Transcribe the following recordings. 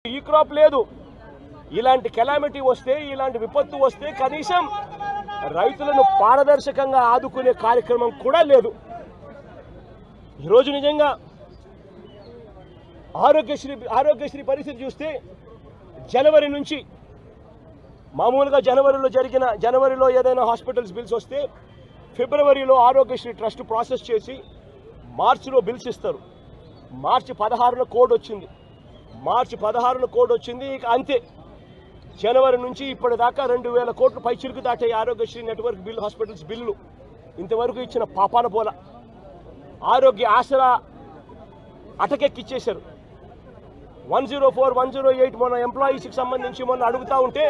ఈ క్రాప్ లేదు. ఇలాంటి కెలామిటీ వస్తే, ఇలాంటి విపత్తు వస్తే కనీసం రైతులను పారదర్శకంగా ఆదుకునే కార్యక్రమం కూడా లేదు. ఈరోజు నిజంగా ఆరోగ్యశ్రీ పరిస్థితి చూస్తే జనవరి నుంచి మామూలుగా జనవరిలో ఏదైనా హాస్పిటల్స్ బిల్స్ వస్తే ఫిబ్రవరిలో ఆరోగ్యశ్రీ ట్రస్ట్ ప్రాసెస్ చేసి మార్చిలో బిల్స్ ఇస్తారు. మార్చి 16న కోడ్ వచ్చింది. ఇక అంతే. జనవరి నుంచి ఇప్పటిదాకా 2000 కోట్లు పైచిలుకు దాటాయి Aarogyasri network bill hospitals bill. ఇంతవరకు ఇచ్చిన పాపాన పోల. ఆరోగ్య ఆసరా అటకెక్కిచ్చేశారు. 104, 108 మొన్న ఎంప్లాయీస్కి సంబంధించి మొన్న అడుగుతూ ఉంటే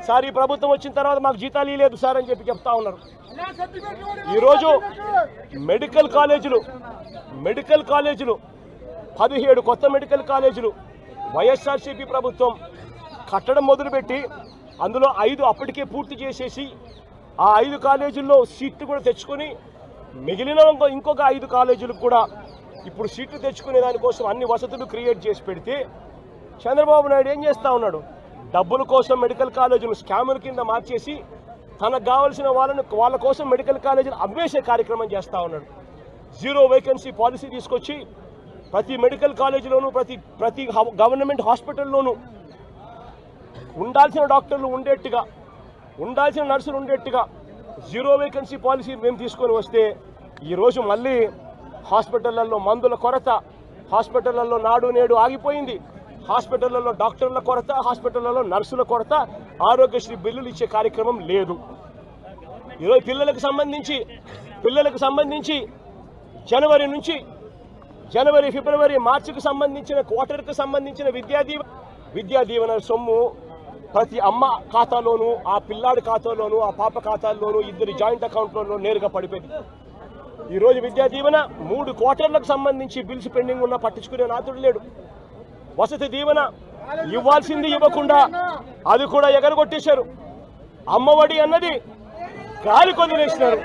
సార్ ఈ ప్రభుత్వం వచ్చిన తర్వాత మాకు జీతాలు లేదు సార్ అని చెప్తా ఉన్నారు. ఈరోజు మెడికల్ కాలేజీలు 17 కొత్త మెడికల్ కాలేజీలు వైఎస్ఆర్సీపీ ప్రభుత్వం కట్టడం మొదలుపెట్టి అందులో 5 అప్పటికే పూర్తి చేసేసి ఆ 5 కాలేజీల్లో సీట్లు కూడా తెచ్చుకొని మిగిలిన ఇంకొక 5 కాలేజీలకు కూడా ఇప్పుడు సీట్లు తెచ్చుకునే దానికోసం అన్ని వసతులు క్రియేట్ చేసి పెడితే చంద్రబాబు నాయుడు ఏం చేస్తూ ఉన్నాడు? డబ్బుల కోసం మెడికల్ కాలేజీలు స్కాముల కింద మార్చేసి తనకు కావాల్సిన వాళ్ళ కోసం మెడికల్ కాలేజీలు అమ్మేసే కార్యక్రమం చేస్తూ ఉన్నాడు. 0 వేకెన్సీ పాలసీ తీసుకొచ్చి ప్రతి మెడికల్ కాలేజీలోనూ ప్రతి గవర్నమెంట్ హాస్పిటల్లోనూ ఉండాల్సిన డాక్టర్లు ఉండేట్టుగా, ఉండాల్సిన నర్సులు ఉండేట్టుగా 0 వేకెన్సీ పాలసీ మేము తీసుకొని వస్తే ఈరోజు మళ్ళీ హాస్పిటళ్లలో మందుల కొరత, హాస్పిటళ్లలో నాడు నేడు ఆగిపోయింది, హాస్పిటళ్లలో డాక్టర్ల కొరత, హాస్పిటళ్లలో నర్సుల కొరత, ఆరోగ్యశ్రీ బిల్లులు ఇచ్చే కార్యక్రమం లేదు. ఈరోజు పిల్లలకు సంబంధించి జనవరి, ఫిబ్రవరి, మార్చికి సంబంధించిన క్వార్టర్కి సంబంధించిన విద్యా దీవెన సొమ్ము ప్రతి అమ్మ ఖాతాలోనూ, ఆ పిల్లాడి ఖాతాలోనూ, ఆ పాప ఖాతాల్లోనూ 2 జాయింట్ అకౌంట్లలో నేరుగా పడిపోయింది. ఈరోజు విద్యా దీవెన 3 క్వార్టర్లకు సంబంధించి బిల్స్ పెండింగ్ ఉన్నా పట్టించుకునే నాతుడు లేడు. వసతి దీవెన ఇవ్వాల్సింది ఇవ్వకుండా అది కూడా ఎగరగొట్టేశారు. అమ్మఒడి అన్నది గాలి కొదిలేసినారు.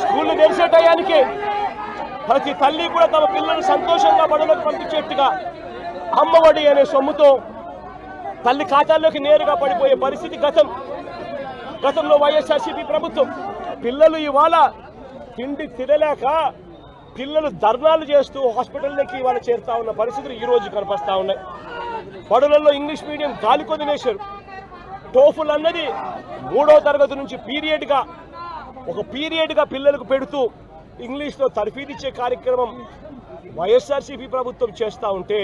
స్కూళ్ళు తెరిసే టయానికే ప్రతి తల్లి కూడా తమ పిల్లల్ని సంతోషంగా బడులకు పంపించేట్టుగా అమ్మఒడి అనే సొమ్ముతో తల్లి ఖాతాల్లోకి నేరుగా పడిపోయే పరిస్థితి గతంలో వైఎస్ఆర్సీపీ ప్రభుత్వం. పిల్లలు ఇవాళ తిండి తినలేక పిల్లలు ధర్నాలు చేస్తూ హాస్పిటల్లోకి ఇవాళ చేరుతా ఉన్న పరిస్థితులు ఈరోజు కనిపిస్తూ ఉన్నాయి. బడులలో ఇంగ్లీష్ మీడియం గాలి కొదిలేశారు. టోఫుల్ అన్నది 3వ తరగతి నుంచి పీరియడ్గా పిల్లలకు పెడుతూ ఇంగ్లీష్లో తర్ఫీదిచ్చే కార్యక్రమం వైఎస్ఆర్సీపీ ప్రభుత్వం చేస్తూ ఉంటే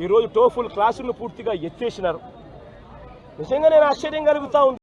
ఈరోజు టోఫుల్ క్లాసులను పూర్తిగా ఎత్తేసినారు. నిజంగా నేను ఆశ్చర్యం కలుగుతా ఉంది.